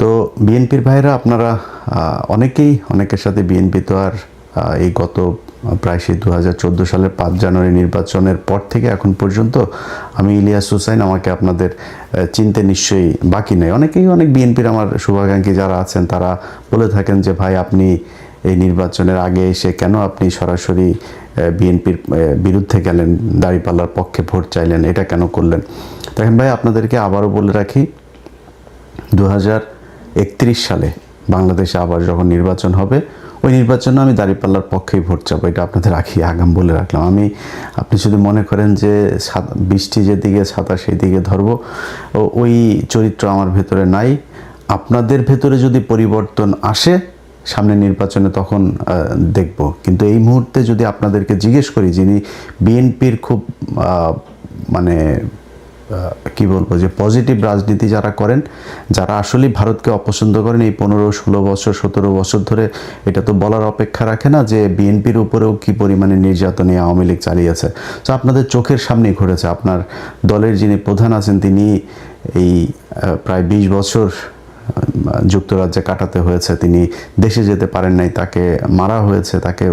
তো বিএনপির ভাইরা আপনারা অনেকেই অনেকের সাথে বিএনপি তো আর এই গত প্রায় সেই 2014 সালের 5 জানুয়ারি নির্বাচনের পর থেকে এখন পর্যন্ত আমি ইলিয়াস হোসাইন আমাকে আপনাদের চিনতে নিশ্চয়ই বাকি নেই। অনেকেই অনেক বিএনপির আমার শুভাকাঙ্ক্ষী যারা আছেন তারা বলে থাকেন যে ভাই আপনি এই নির্বাচনের আগে এসে কেন আপনি সরাসরি বিএনপির বিরুদ্ধে গেলেন, দাঁড়িপাল্লার পক্ষে ভোট চাইলেন, এটা কেন করলেন? দেখেন ভাই, আপনাদেরকে আবারও বলে রাখি, 2031 সালে বাংলাদেশে আবার যখন নির্বাচন হবে ওই নির্বাচনে আমি দাঁড়িপাল্লার পক্ষেই ভোট চাবো, এটা আপনাদের আগাম বলে রাখলাম। আপনি যদি মনে করেন যে বৃষ্টি যেদিকে ছাতা সেই দিকে ধরবো, ওই চরিত্র আমার ভেতরে নাই। আপনাদের ভেতরে যদি পরিবর্তন আসে সামনে নির্বাচনে তখন দেখব, কিন্তু এই মুহূর্তে যদি আপনাদেরকে জিজ্ঞেস করি, যিনি বিএনপির খুব মানে কি বলবো যে পজিটিভ রাজনীতি যারা করেন, যারা আসলে ভারতকে অপছন্দ করেন, এই 15-16 বছর 17 বছর ধরে এটা তো বলার অপেক্ষা রাখে না যে বিএনপির উপরেও কি পরিমাণে নির্যাতনে আওয়ামী লীগ চালিয়েছে। তো আপনাদের চোখের সামনেই ঘটেছে। আপনার দলের যিনি প্রধান আছেন তিনি এই প্রায় 20 বছর যুক্তরাজ্যে কাটাতে হয়েছে, তিনি দেশে যেতে পারেন নাই, তাকে মারা হয়েছে, তাকে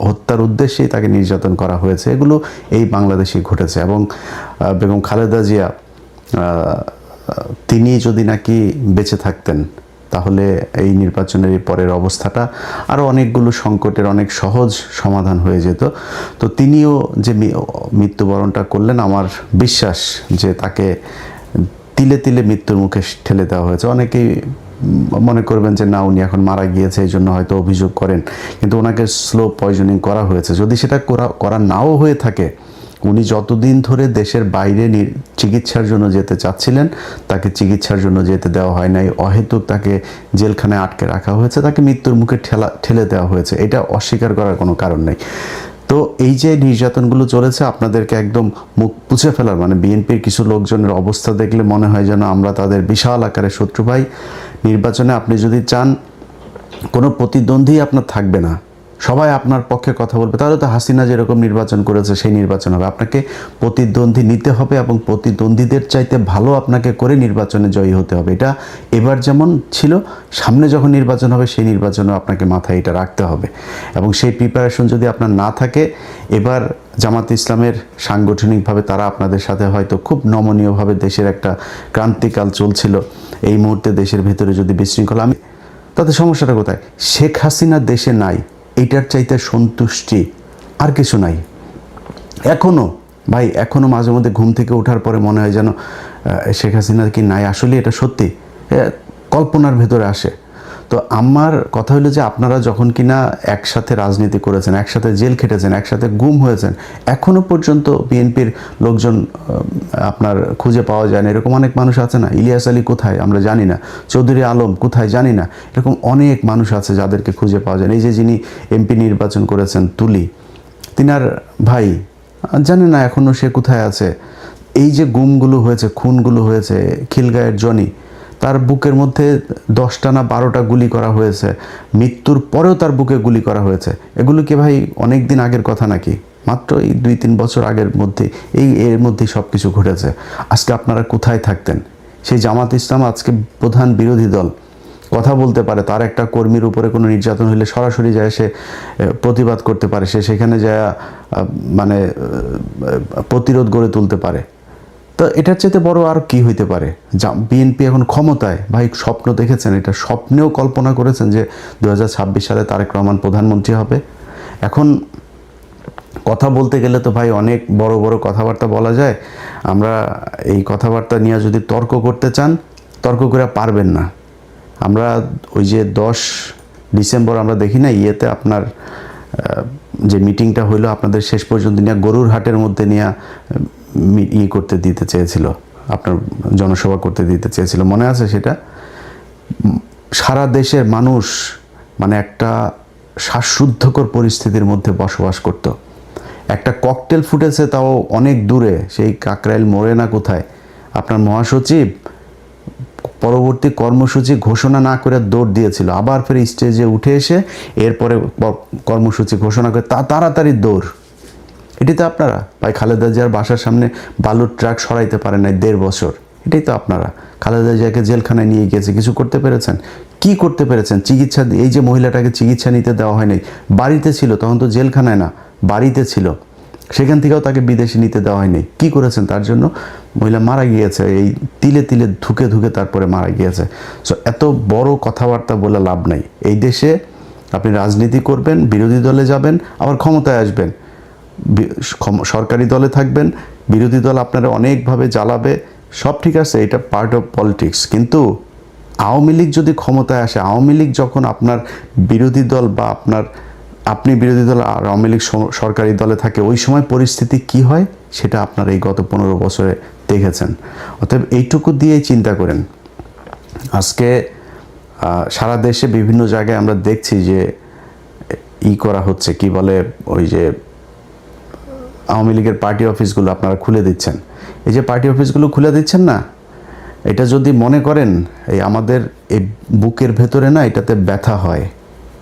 হত্যার উদ্দেশ্যেই তাকে নির্যাতন করা হয়েছে। এগুলো এই বাংলাদেশেই ঘটেছে। এবং বেগম খালেদা জিয়া তিনি যদি নাকি বেঁচে থাকতেন তাহলে এই নির্বাচনের পরের অবস্থাটা আরও অনেকগুলো সংকটের অনেক সহজ সমাধান হয়ে যেত। তো তিনিও যে মৃত্যুবরণটা করলেন, আমার বিশ্বাস যে তাকে তিলে তিলে মৃত্যুর মুখে ঠেলে দেওয়া হয়েছে। অনেকেই মনে করবেন যে না, উনি এখন মারা গিয়েছে এই জন্য হয়তো অভিযোগ করেন, কিন্তু ওনাকে স্লো পয়জনিং করা হয়েছে। যদি সেটা করা নাও হয়ে থাকে, উনি যতদিন ধরে দেশের বাইরে চিকিৎসার জন্য যেতে চাচ্ছিলেন তাকে চিকিৎসার জন্য যেতে দেওয়া হয় নাই, অহেতুক তাকে জেলখানায় আটকে রাখা হয়েছে, তাকে মৃত্যুর মুখে ঠেলে দেওয়া হয়েছে। এটা অস্বীকার করার কোনো কারণ নেই। তো এই যে নির্যাতনগুলো চলেছে, আপনাদেরকে একদম মুখ পুছে ফেলার, মানে বিএনপির কিছু লোকজনের অবস্থা দেখলে মনে হয় যেন আমরা তাদের বিশাল আকারের শত্রু। ভাই, নির্বাচনে আপনি যদি চান কোনো প্রতিদ্বন্দ্বী আপনার থাকবে না, সবাই আপনার পক্ষে কথা বলবে, তাহলে তো হাসিনা যেরকম নির্বাচন করেছে সেই নির্বাচন হবে। আপনাকে প্রতিদ্বন্দ্বী নিতে হবে এবং প্রতিদ্বন্দ্বীদের চাইতে ভালো আপনাকে করে নির্বাচনে জয়ী হতে হবে। এটা এবার যেমন ছিল, সামনে যখন নির্বাচন হবে সেই নির্বাচনেও আপনাকে মাথায় এটা রাখতে হবে। এবং সেই প্রিপারেশন যদি আপনার না থাকে, এবার জামাত ইসলামের সাংগঠনিকভাবে তারা আপনাদের সাথে হয়তো খুব নমনীয়ভাবে, দেশের একটা ক্রান্তিকাল চলছিল, এই মুহূর্তে দেশের ভেতরে যদি বিশৃঙ্খলা, তাতে সমস্যাটা কোথায়? শেখ হাসিনা দেশে নাই, এইটার চাইতে সন্তুষ্টি আর কিছু নাই। এখনও ভাই, এখনও মাঝে মধ্যে ঘুম থেকে ওঠার পরে মনে হয় যেন শেখ হাসিনা কি নাই, আসলে এটা সত্যি কল্পনার ভেতরে আসে। তো আমার কথা হলো যে আপনারা যখন কিনা একসাথে রাজনীতি করেছেন, একসাথে জেল খেটেছেন, একসাথে গুম হয়েছেন, এখনও পর্যন্ত বিএনপির লোকজন আপনার খুঁজে পাওয়া যায় না। এরকম অনেক মানুষ আছে না? ইলিয়াস আলী কোথায় আমরা জানি না, চৌধুরী আলম কোথায় জানি না, এরকম অনেক মানুষ আছে যাদেরকে খুঁজে পাওয়া যায় না। এই যে যিনি এমপি নির্বাচন করেছেন তুলি, তিনার ভাই জানে না এখনও সে কোথায় আছে। এই যে গুমগুলো হয়েছে, খুনগুলো হয়েছে, খিলগাঁয়ের জনি, তার বুকের মধ্যে 10টা না 12টা গুলি করা হয়েছে, মৃত্যুর পরেও তার বুকে গুলি করা হয়েছে। এগুলো কি ভাই অনেক দিন আগের কথা নাকি? মাত্র এই 2-3 বছর আগের মধ্যে এর মধ্যেই সব কিছু ঘটেছে। আজকে আপনারা কোথায় থাকতেন? সেই জামাত ইসলাম আজকে প্রধান বিরোধী দল, কথা বলতে পারে, তার একটা কর্মীর উপরে কোনো নির্যাতন হলে সরাসরি যায় সে প্রতিবাদ করতে পারে, সে সেখানে যায় মানে প্রতিরোধ গড়ে তুলতে পারে। তো এটার চাইতে বড় আর কি হইতে পারে? বিএনপি এখন ক্ষমতায়। ভাই, স্বপ্ন দেখেছেন? এটা স্বপ্নেও কল্পনা করেছেন যে 2026 সালে তারেক রহমান প্রধানমন্ত্রী হবে? এখন কথা বলতে গেলে তো ভাই অনেক বড় বড় কথাবার্তা বলা যায়। আমরা এই কথাবার্তা নিয়ে যদি তর্ক করতে চান, তর্ক করে পারবেন না। আমরা ওই যে 10 ডিসেম্বর আমরা দেখি না, ইয়েতে আপনার যে মিটিংটা হইলো, আপনাদের শেষ পর্যন্ত নিয়ে গরুর হাটের মধ্যে নিয়ে করতে দিতে চেয়েছিল, আপনার জনসভা করতে দিতে চেয়েছিল, মনে আছে সেটা? সারা দেশের মানুষ মানে একটা শ্বাসরুদ্ধকর পরিস্থিতির মধ্যে বসবাস করত। একটা ককটেল ফুটেছে, তাও অনেক দূরে, সেই কাকরাইল মোড়ে না কোথায়। আপনার মহাসচিব পরবর্তী কর্মসূচি ঘোষণা না করে দৌড় দিয়েছিল, আবার ফের স্টেজে উঠে এসে এরপরে কর্মসূচি ঘোষণা করে তাড়াতাড়ি দৌড়। এটিতে আপনারা ভাই খালেদা জিয়ার বাসার সামনে বালুর ট্রাক সরাইতে পারেন নাই 1.5 বছর। এটাই তো আপনারা। খালেদা জিয়াকে জেলখানায় নিয়ে গিয়েছে, কিছু করতে পেরেছেন? কি করতে পেরেছেন? চিকিৎসা, এই যে মহিলাটাকে চিকিৎসা নিতে দেওয়া হয়নি, বাড়িতে ছিল তখন, তো জেলখানায় না, বাড়িতে ছিল, সেখান থেকেও তাকে বিদেশে নিতে দেওয়া হয়নি। কি করেছেন তার জন্য? মহিলা মারা গিয়েছে, এই তিলে তিলে ধুকে ধুকে তারপরে মারা গিয়েছে। সো এত বড় কথাবার্তা বলে লাভ নাই। এই দেশে আপনি রাজনীতি করবেন, বিরোধী দলে যাবেন, আবার ক্ষমতায় আসবেন, সরকারি দলে থাকবেন, বিরোধী দল আপনারা অনেকভাবে জ্বালাবে, সব ঠিক আছে, এটা পার্ট অফ পলিটিক্স। কিন্তু আওয়ামী লীগ যদি ক্ষমতায় আসে, আওয়ামী লীগ যখন আপনার বিরোধী দল বা আপনি বিরোধী দল আর আওয়ামী লীগ সরকারি দলে থাকে, ওই সময় পরিস্থিতি কি হয় সেটা আপনারা এই গত 15 বছরে দেখেছেন। অতএব এইটুকু দিয়েই চিন্তা করেন। আজকে সারা দেশে বিভিন্ন জায়গায় আমরা দেখছি যে করা হচ্ছে, কি বলে, ওই যে আওয়ামী লীগের পার্টি অফিসগুলো আপনারা খুলে দিচ্ছেন। এই যে পার্টি অফিসগুলো খুলে দিচ্ছেন না, এটা যদি মনে করেন এই আমাদের এই বুকের ভেতরে না এটাতে ব্যথা হয়।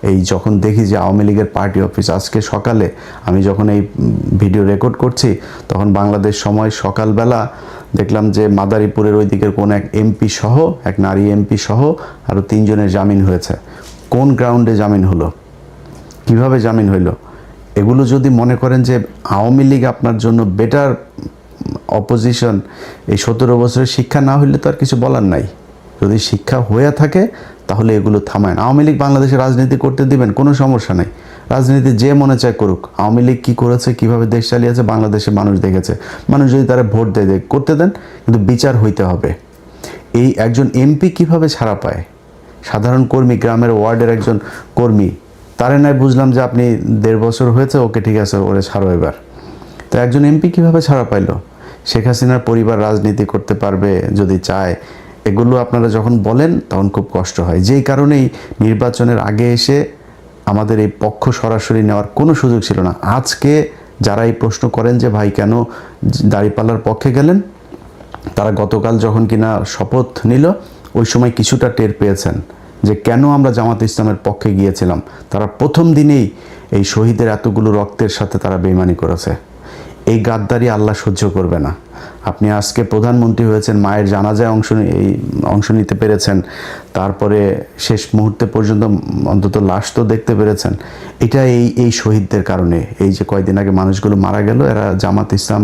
এই যখন দেখি যে আওয়ামী লীগের পার্টি অফিস, আজকে সকালে আমি যখন এই ভিডিও রেকর্ড করছি তখন বাংলাদেশ সময় সকালবেলা দেখলাম যে মাদারীপুরের ওই দিকের কোন এক এমপি সহ, এক নারী এমপি সহ আরও 3 জনের জামিন হয়েছে। কোন গ্রাউন্ডে জামিন হলো, কিভাবে জামিন হইল? এগুলো যদি মনে করেন যে আওয়ামী লীগ আপনার জন্য বেটার অপোজিশন, এই 17 বছরের শিক্ষা না হইলে তো আর কিছু বলার নাই। যদি শিক্ষা হয়ে থাকে তাহলে এগুলো থামায়। আওয়ামী লীগ বাংলাদেশে রাজনীতি করতে দিবেন, কোনো সমস্যা নাই, রাজনীতি যে মনে চায় করুক। আওয়ামী লীগ কী করেছে, কীভাবে দেশ চালিয়েছে বাংলাদেশে মানুষ দেখেছে। মানুষ যদি তারা ভোট দেয় করতে দেন, কিন্তু বিচার হইতে হবে। এই একজন এমপি কিভাবে ছাড়া পায়? সাধারণ কর্মী, গ্রামের ওয়ার্ডের একজন কর্মী, তারে নয় বুঝলাম যে আপনি 1.5 বছর হয়েছে, ওকে ঠিক আছে, ওরে ছাড়ো এবার। তো একজন এমপি কিভাবে ছাড়া পাইল? শেখ হাসিনার পরিবার রাজনীতি করতে পারবে যদি চায়। এগুলো আপনারা যখন বলেন তখন খুব কষ্ট হয়। যেই কারণেই নির্বাচনের আগে এসে আমাদের এই পক্ষ সরাসরি নেওয়ার কোনো সুযোগ ছিল না। আজকে যারা এই প্রশ্ন করেন যে ভাই কেন দাঁড়িপাল্লার পক্ষে গেলেন, তারা গতকাল যখন কিনা শপথ নিল ওই সময় কিছুটা টের পেয়েছেন যে কেন আমরা জামাত ইসলামের পক্ষে গিয়েছিলাম। তারা প্রথম দিনেই এই শহীদের এতগুলো রক্তের সাথে তারা বেইমানি করেছে। এই গাদ্দারি আল্লাহ সহ্য করবে না। আপনি আজকে প্রধানমন্ত্রী হয়েছেন, মায়ের জানাজায় অংশ নিতে পেরেছেন, তারপরে শেষ মুহূর্তে পর্যন্ত অন্তত লাশ তো দেখতে পেরেছেন। এটা এই শহীদদের কারণে। এই যে কয়েকদিন আগে মানুষগুলো মারা গেল, এরা জামাত ইসলাম,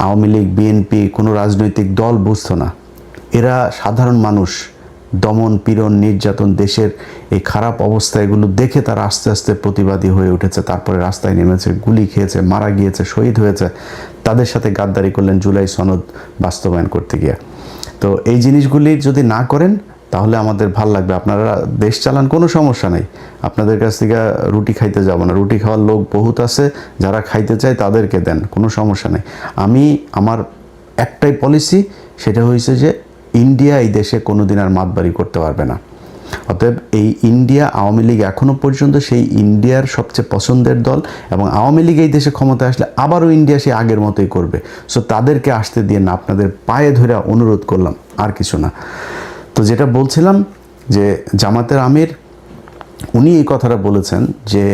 আওয়ামী লীগ, বিএনপি, কোনো রাজনৈতিক দল বুঝতো না। এরা সাধারণ মানুষ, দমন পীড়ন নির্যাতন, দেশের এই খারাপ অবস্থা, এগুলো দেখে তারা আস্তে আস্তে প্রতিবাদী হয়ে উঠেছে। তারপরে রাস্তায় নেমেছে, গুলি খেয়েছে, মারা গিয়েছে, শহীদ হয়েছে। তাদের সাথে গাদ্দারি করলেন জুলাই সনদ বাস্তবায়ন করতে গিয়ে। তো এই জিনিসগুলি যদি না করেন তাহলে আমাদের ভাল লাগবে। আপনারা দেশ চালান, কোনো সমস্যা নাই, আপনাদের কাছ থেকে রুটি খাইতে যাব না। রুটি খাওয়ার লোক বহুত আছে, যারা খাইতে চায় তাদেরকে দেন, কোনো সমস্যা নেই। আমার একটাই পলিসি, সেটা হয়েছে যে ইন্ডিয়া এই দেশে কোনোদিন আর মাতবাড়ি করতে পারবে না। অতএব এই ইন্ডিয়া, আওয়ামী লীগ এখনও পর্যন্ত সেই ইন্ডিয়ার সবচেয়ে পছন্দের দল, এবং আওয়ামী লীগ এই দেশে ক্ষমতায় আসলে আবারও ইন্ডিয়া সেই আগের মতোই করবে। সো তাদেরকে আসতে দিয়ে না, আপনাদের পায়ে ধরে অনুরোধ করলাম, আর কিছু না। তো যেটা বলছিলাম যে জামাতের আমির উনি এই কথাটা বলেছেন যে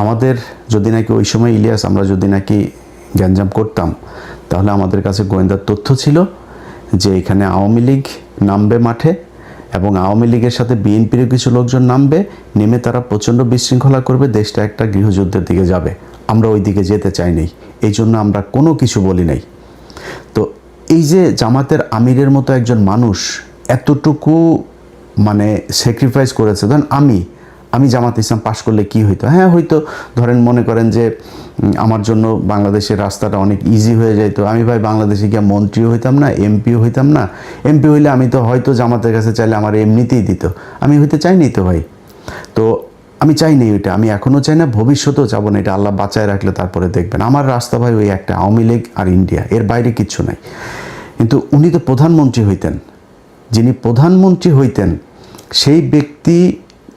আমাদের যদি নাকি ওই সময় ইলিয়াস, আমরা যদি নাকি গ্যাঞ্জাম করতাম, তাহলে আমাদের কাছে গোয়েন্দার তথ্য ছিল যে এখানে আওয়ামী লীগ নামবে মাঠে, এবং আওয়ামী লীগের সাথে বিএনপিরও কিছু লোকজন নামবে, নেমে তারা প্রচণ্ড বিশৃঙ্খলা করবে, দেশটা একটা গৃহযুদ্ধের দিকে যাবে। আমরা ওই দিকে যেতে চাইনি, এই জন্য আমরা কোনো কিছু বলি নাই। তো এই যে জামাতের আমিরের মতো একজন মানুষ এতটুকু মানে স্যাক্রিফাইস করেছে, ধরেন আমি জামাত ইসলাম পাশ করলে কি হইতো? হ্যাঁ হয়তো ধরেন মনে করেন যে আমার জন্য বাংলাদেশের রাস্তাটা অনেক ইজি হয়ে যাইতো। আমি ভাই বাংলাদেশে গিয়ে মন্ত্রীও হইতাম না, এমপিও হইতাম না। এমপি হইলে আমি তো হয়তো জামাতের কাছে চাইলে আমার এমনিতেই দিত। আমি হইতে চাইনি তো ভাই, তো আমি চাইনি ওইটা, আমি এখনও চাই না, ভবিষ্যতেও চাবো না। এটা আল্লাহ বাঁচায় রাখলে তারপরে দেখবেন। আমার রাস্তা ভাই ওই একটা, আওয়ামী লীগ আর ইন্ডিয়া, এর বাইরে কিচ্ছু নাই। কিন্তু উনি তো প্রধানমন্ত্রী হইতেন, যিনি প্রধানমন্ত্রী হইতেন সেই ব্যক্তি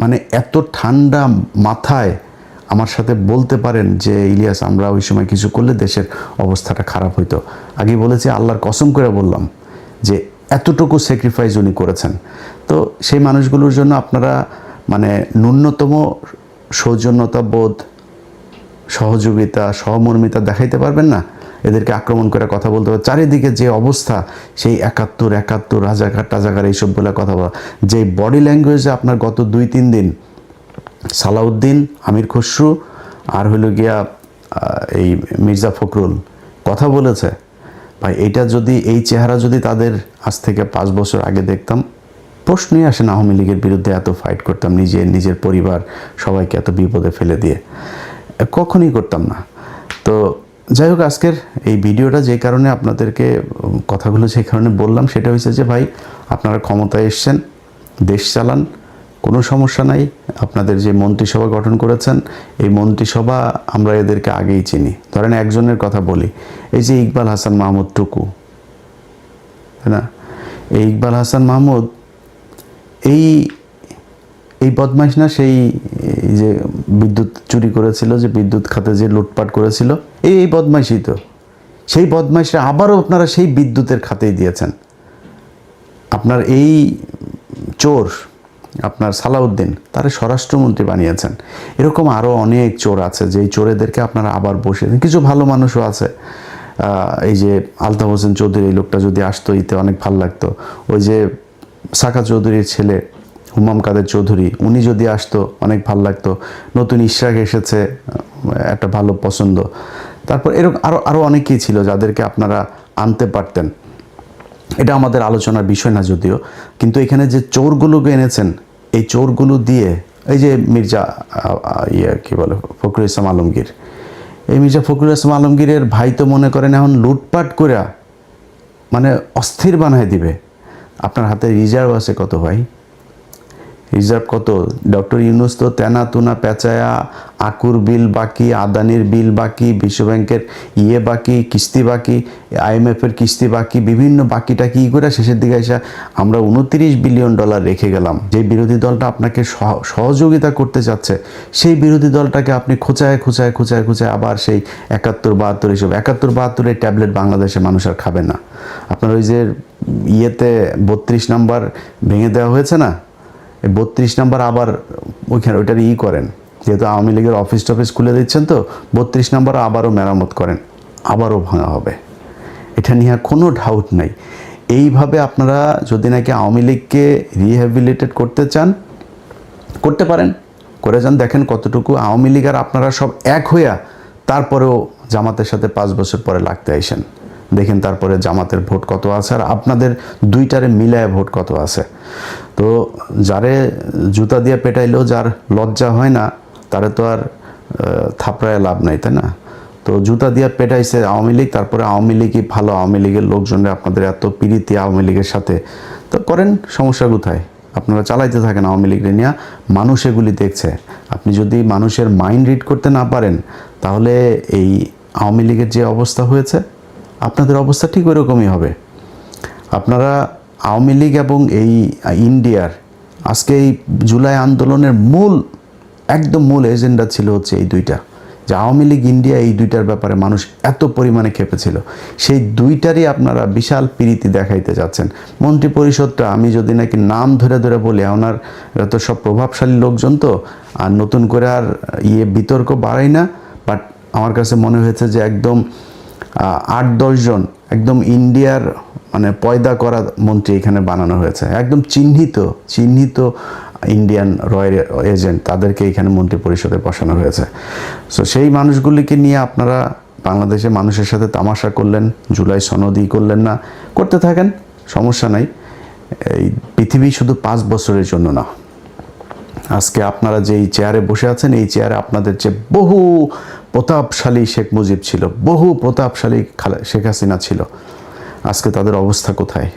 মানে এত ঠান্ডা মাথায় আমার সাথে বলতে পারেন যে ইলিয়াস আমরা ওই সময় কিছু করলে দেশের অবস্থাটা খারাপ হইতো। আগে বলেছি, আল্লাহর কসম করে বললাম যে এতটুকু স্যাক্রিফাইস উনি করেছেন। তো সেই মানুষগুলোর জন্য আপনারা মানে ন্যূনতম সৌজন্যতা বোধ, সহযোগিতা, সহমর্মিতা দেখাইতে পারবেন না? এদেরকে আক্রমণ করে কথা বলতে পারে। চারিদিকে যে অবস্থা, সেই ৭১ রাজাকার টাজাকার এইসব বলে কথা বলা, যে বডি ল্যাঙ্গুয়েজে আপনার গত ২-৩ দিন সালাউদ্দিন, আমির খসরু আর হইল গিয়া এই মির্জা ফখরুল কথা বলেছে, ভাই এটা যদি এই চেহারা যদি তাদের আজ থেকে 5 বছর আগে দেখতাম, প্রশ্নই আসে না আওয়ামী লীগের বিরুদ্ধে এত ফাইট করতাম, নিজের পরিবার সবাইকে এত বিপদে ফেলে দিয়ে, কখনই করতাম না। তো যাই হোক, আজকের এই ভিডিওটা যে কারণে আপনাদেরকে কথাগুলো যে কারণে বললাম, সেটা হচ্ছে যে ভাই আপনারা ক্ষমতায় এসছেন, দেশ চালান, কোনো সমস্যা নাই। আপনাদের যে মন্ত্রিসভা গঠন করেছেন, এই মন্ত্রিসভা আমরা এদেরকে আগেই চিনি। ধরেন একজনের কথা বলি, এই যে ইকবাল হাসান মাহমুদ টুকু, তাই না? এই ইকবাল হাসান মাহমুদ এই বদমাইশ না, সেই যে বিদ্যুৎ চুরি করেছিল, যে বিদ্যুৎ খাতে যে লুটপাট করেছিল, এই বদমাইশই তো। সেই বদমাইশরা আবারও আপনারা সেই বিদ্যুতের খাতেই দিয়েছেন। আপনার এই চোর, আপনার সালাউদ্দিন, তারা স্বরাষ্ট্রমন্ত্রী বানিয়েছেন। এরকম আরও অনেক চোর আছে, যেই চোরেদেরকে আপনারা আবার বসিয়ে দেন। কিছু ভালো মানুষও আছে, এই যে আলতাফ হোসেন চৌধুরী, এই লোকটা যদি আসতো ইতে অনেক ভালো লাগতো। ওই যে সাকা চৌধুরীর ছেলে হুমাম কাদের চৌধুরী, উনি যদি আসতো অনেক ভালো লাগতো। নতুন ইশরাক এসেছে, একটা ভালো পছন্দ। তারপর এরকম আরও অনেকেই ছিল যাদেরকে আপনারা আনতে পারতেন। এটা আমাদের আলোচনার বিষয় না যদিও, কিন্তু এখানে যে চোরগুলোকে এনেছেন, এই চোরগুলো দিয়ে এই যে মির্জা কি বলে ফখরুল ইসলাম আলমগীর, এই মির্জা ফখরুল ইসলাম আলমগীরের ভাই তো মনে করেন এখন লুটপাট করে মানে অস্থির বানায় দিবে। আপনার হাতে রিজার্ভ আছে কত ভাই? রিজার্ভ কত? ডক্টর ইউনূস তো তেনা তুনা পেঁচায়া, আকুর বিল বাকি, আদানির বিল বাকি, বিশ্বব্যাংকের বাকি, কিস্তি বাকি, IMF-এর কিস্তি বাকি, বিভিন্ন বাকিটা কি করে শেষের দিকে এসে আমরা $29 বিলিয়ন রেখে গেলাম। যে বিরোধী দলটা আপনাকে সহযোগিতা করতে চাচ্ছে, সেই বিরোধী দলটাকে আপনি খোঁচায় আবার সেই ৭১-৭২ এসব ৭১-৭২ ট্যাবলেট বাংলাদেশে মানুষ আর খাবে না। আপনার ওই যে 32 নাম্বার ভেঙে দেওয়া হয়েছে না, 32 নাম্বার আবার ওইখানে ওইটার করেন, যেহেতু আওয়ামী লীগের অফিস টফিস খুলে দিচ্ছেন, তো 32 নাম্বার আবারও মেরামত করেন, আবারও ভাঙা হবে। এটা নিয়ে কোনো ডাউট নাই। এইভাবে আপনারা যদি নাকি আওয়ামী লীগকে রিহ্যাবিলিটেট করতে চান, করতে পারেন, করে যান। দেখেন কতটুকু আওয়ামী লীগ আর আপনারা সব এক হইয়া তারপরেও জামাতের সাথে 5 বছর পরে লাগতে আইসেন। দেখেন তারপরে জামাতের ভোট কত আছে আর আপনাদের দুইটারে মিলায় ভোট কত আছে। তো যারে জুতা দিয়ে পেটাইলেও যার লজ্জা হয় না, তারে তো আর থাপড়ায় লাভ নাই, তাই না? তো জুতা দিয়ে পেটাইছে আওয়ামী লীগ, তারপরে আওয়ামী লীগই ভালো, আওয়ামী লীগের লোকজনরা আপনাদের এত প্রীতি আওয়ামী লীগের সাথে, তো করেন, সমস্যা কোথায়? আপনারা চালাইতে থাকেন আওয়ামী লীগের নিয়ে। মানুষ এগুলি দেখছে। আপনি যদি মানুষের মাইন্ড রিড করতে না পারেন, তাহলে এই আওয়ামী লীগের যে অবস্থা হয়েছে, আপনাদের অবস্থা ঠিক ওইরকমই হবে। আপনারা আওয়ামী লীগ এবং এই ইন্ডিয়ার আজকে এই জুলাই আন্দোলনের একদম মূল এজেন্ডা ছিল হচ্ছে এই দুইটা, যে আওয়ামী লীগ ইন্ডিয়া, এই দুইটার ব্যাপারে মানুষ এত পরিমাণে খেপেছিল, সেই দুইটারই আপনারা বিশাল প্রীতি দেখাইতে যাচ্ছেন। মন্ত্রী পরিষদটা আমি যদি নাকি নাম ধরে বলি, ওনার তো সব প্রভাবশালী লোকজন, তো আর নতুন করে আর বিতর্ক বাড়াই না। বাট আমার কাছে মনে হয়েছে যে একদম ৮-১০ জন একদম ইন্ডিয়ার মানে পয়দা করা মন্ত্রী এখানে বানানো হয়েছে, একদম চিহ্নিত ইন্ডিয়ান রয়্যাল এজেন্ট, তাদেরকে এখানে মন্ত্রী পরিষদে বসানো হয়েছে। সো সেই মানুষগুলিকে নিয়ে আপনারা বাংলাদেশে মানুষের সাথে তামাশা করলেন, জুলাই সনদই করলেন না, করতে থাকেন, সমস্যা নাই। এই পৃথিবী শুধু 5 বছরের জন্য না। আজকে আপনারা যে এই চেয়ারে বসে আছেন, এই চেয়ারে আপনাদের যে বহু প্রতাপশালী শেখ মুজিব ছিল, বহু প্রতাপশালী শেখ হাসিনা ছিল, আজকে তাদের অবস্থা কোথায়?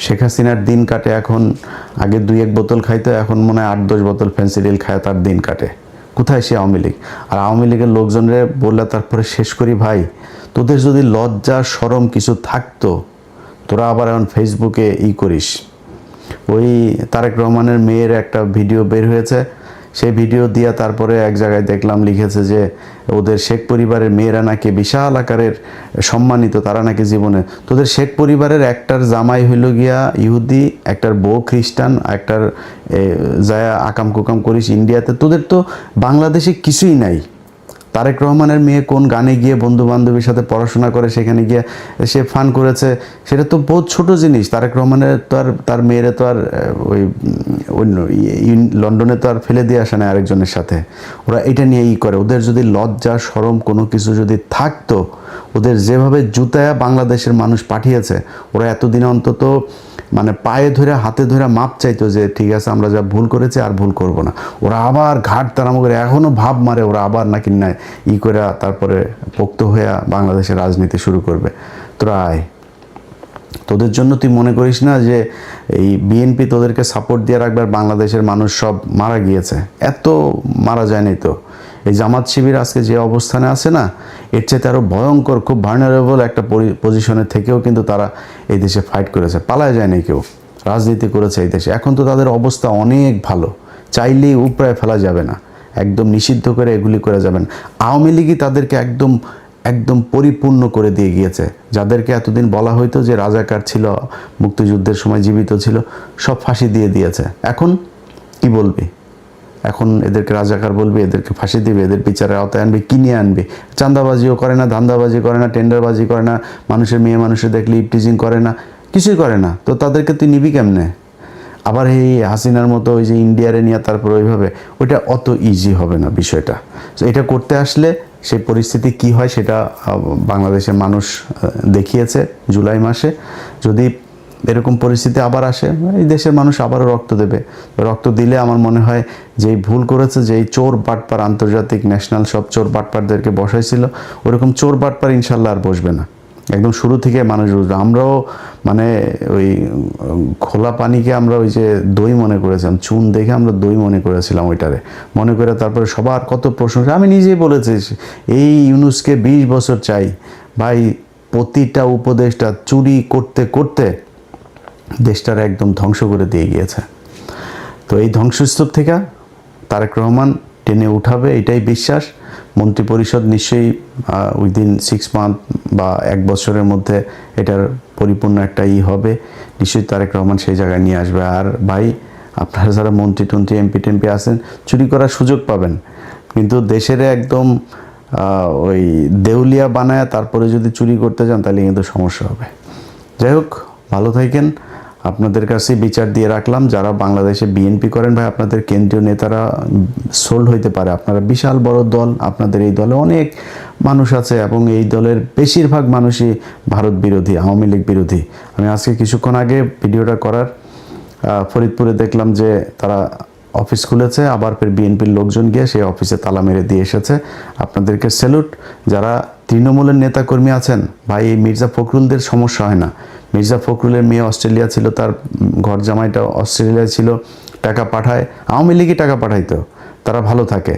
শেখ হাসিনার দিন কাটে এখন, আগে 2-1 বোতল খাইতো, এখন মনে হয় 8-10 বোতল ফেন্সিডিল খায় তার দিন কাটে। কোথায় সে আওয়ামী লীগ? আর আওয়ামী লীগের লোকজনরে বললে তারপরে শেষ করি, ভাই তোদের যদি লজ্জা শরম কিছু থাকতো, তোরা আবার এখন ফেসবুকে করিস। ওই তারেক রহমানের মেয়ের একটা ভিডিও বের হয়েছে, সেই ভিডিও দিয়া তারপরে এক জায়গায় দেখলাম লিখেছে যে ওদের শেখ পরিবারের মেয়েরা নাকি বিশাল আকারের সম্মানিত, তারা নাকি জীবনে, তোদের শেখ পরিবারের একটার জামাই হইল গিয়া ইহুদি, একটার বউ খ্রিস্টান, একটার যায় আকাম কুকাম করিস ইন্ডিয়াতে, তোদের তো বাংলাদেশে কিছুই নাই। তারেক রহমানের মেয়ে কোন গানে গিয়ে বন্ধু বান্ধবীর সাথে পড়াশোনা করে সেখানে গিয়ে সে ফান করেছে, সেটা তো বহুত ছোট জিনিস। তারেক রহমানের তো আর তার মেয়েরে তো আর ওই লন্ডনে তো আর ফেলে দিয়ে আসে না আরেকজনের সাথে। ওরা এটা নিয়ে করে। ওদের যদি লজ্জা শরম কোনো কিছু যদি থাকতো, ওদের যেভাবে জুতায়া বাংলাদেশের মানুষ পাঠিয়েছে, ওরা এতদিনে অন্তত মানে পায়ে ধরে হাতে ধরে মাপ চাইতো যে ঠিক আছে আমরা যা ভুল করেছি আর ভুল করব না। ওরা আবার ঘাট তারাম করে এখনও ভাব মারে ওরা আবার নাকি না করে তারপরে পোক্ত হয়ে বাংলাদেশের রাজনীতি শুরু করবে। তোরা আয়, তোদের জন্য তুই মনে করিস না যে এই বিএনপি তোদেরকে সাপোর্ট দিয়ে রাখবে আর বাংলাদেশের মানুষ সব মারা গিয়েছে? এত মারা যায়নি তো। এই জামাত শিবির আজকে যে অবস্থানে আছে না, এর চাইতে আরও ভয়ঙ্কর খুব ভার্নারেবল একটা পজিশনে থেকেও কিন্তু তারা এই দেশে ফাইট করেছে, পালায় যায়নি কেউ, রাজনীতি করেছে এই দেশে। এখন তো তাদের অবস্থা অনেক ভালো, চাইলেই উপড়ায় ফেলা যাবে না, একদম নিষিদ্ধ করে এগুলি করে যাবেন। আওয়ামী লীগই তাদেরকে একদম একদম পরিপূর্ণ করে দিয়ে গিয়েছে। যাদেরকে এতদিন বলা হইতো যে রাজাকার ছিল, মুক্তিযুদ্ধের সময় জীবিত ছিল, সব ফাঁসি দিয়ে দিয়েছে। এখন কি বলবি? এখন এদেরকে রাজাকার বলবি, এদেরকে ফাঁসি দিবে, এদের বিচারের আওতায় আনবি, কিনে আনবি। চাঁদাবাজিও করে না, ধান্দাবাজি করে না, টেন্ডারবাজি করে না, মানুষের মেয়ে মানুষের দেখলে ইপটিজিং করে না, কিছুই করে না। তো তাদেরকে তুই নিবি কেমনে? আবার এই হাসিনার মতো ওই যে ইন্ডিয়ারে নিয়ে তারপর ওইভাবে, ওইটা অত ইজি হবে না বিষয়টা। তো এটা করতে আসলে সেই পরিস্থিতি কি হয় সেটা বাংলাদেশের মানুষ দেখিয়েছে জুলাই মাসে। যদি এরকম পরিস্থিতি আবার আসে, এই দেশের মানুষ আবারও রক্ত দেবে। রক্ত দিলে আমার মনে হয় যেই ভুল করেছে, যেই চোর বাটপার আন্তর্জাতিক ন্যাশনাল সব চোর বাটপারদেরকে বসাইছিল, ওরকম চোর বাটপার ইনশাল্লাহ আর বসবে না। একদম শুরু থেকে মানুষ বুঝবে। আমরাও মানে ওই খোলা পানিকে আমরা ওই যে দই মনে করেছিলাম, চুন দেখে আমরা দই মনে করেছিলাম, ওইটারে মনে করে তারপরে সবার কত প্রশংসা। আমি নিজেই বলেছি এই ইউনুসকে 20 বছর চাই ভাই। প্রতিটা উপদেশটা চুরি করতে করতে দেশটার একদম ধ্বংস করে দিয়ে গিয়েছে। তো এই ধ্বংসস্তূপ থেকে তারেক রহমান টেনে উঠাবে, এটাই বিশ্বাস। মন্ত্রিপরিষদ নিশ্চয়ই উইদিন 6 মান্থ বা 1 বছরের মধ্যে এটার পরিপূর্ণ একটা হবে। নিশ্চয়ই তারেক রহমান সেই জায়গায় নিয়ে আসবে। আর ভাই আপনারা যারা মন্ত্রী টন্ত্রী এমপি টেমপি আছেন, চুরি করার সুযোগ পাবেন, কিন্তু দেশের একদম ওই দেউলিয়া বানায় তারপরে যদি চুরি করতে যান তাহলে কিন্তু সমস্যা হবে। যাই হোক, ভালো থাকেন। আপনাদের কাছে বিচার দিয়ে রাখলাম। যারা বাংলাদেশে বিএনপি করেন ভাই, আপনাদের কেন্দ্রীয় নেতারা সোল্ড হইতে পারে। আপনারা বিশাল বড় দল, আপনাদের এই দলে অনেক মানুষ আছে এবং এই দলের বেশিরভাগ মানুষই ভারত বিরোধী, আওয়ামী লীগ বিরোধী। আমি আজকে কিছুক্ষণ আগে ভিডিওটা করার ফরিদপুরে দেখলাম যে তারা অফিস খুলেছে, আবার ফের বিএনপির লোকজন গিয়ে সেই অফিসে তালা মেরে দিয়ে এসেছে। আপনাদেরকে স্যালুট। যারা তৃণমূলের নেতাকর্মী আছেন ভাই, এই মির্জা ফখরুলদের সমস্যা হয় না। মির্জা ফখরুলের মেয়ে অস্ট্রেলিয়া ছিল, তার ঘর জামাইটা অস্ট্রেলিয়ায় ছিল, টাকা পাঠায়, আওয়ামী লীগই টাকা পাঠাইতো, তারা ভালো থাকে।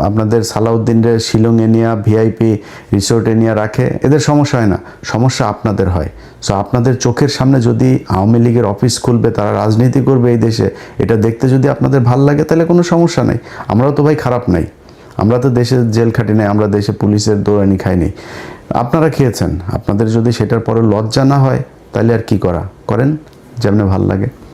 আপনাদের সালাউদ্দিনের শিলংয়ে নিয়ে ভিআইপি রিসোর্টে নিয়ে রাখে, এদের সমস্যা হয় না, সমস্যা আপনাদের হয়। সো আপনাদের চোখের সামনে যদি আওয়ামী লীগের অফিস খুলবে, তারা রাজনীতি করবে এই দেশে, এটা দেখতে যদি আপনাদের ভাল লাগে তাহলে কোনো সমস্যা নেই। আমরাও তো ভাই খারাপ নাই, আমরা তো দেশে জেল খাটি নাই, আমরা দেশে পুলিশের দৌড়ানি খাইনি, আপনারা খেয়েছেন। আপনাদের যদি সেটার পরে লজ্জা না হয় তাহলে আর কি করেন, যেমনি ভাল লাগে।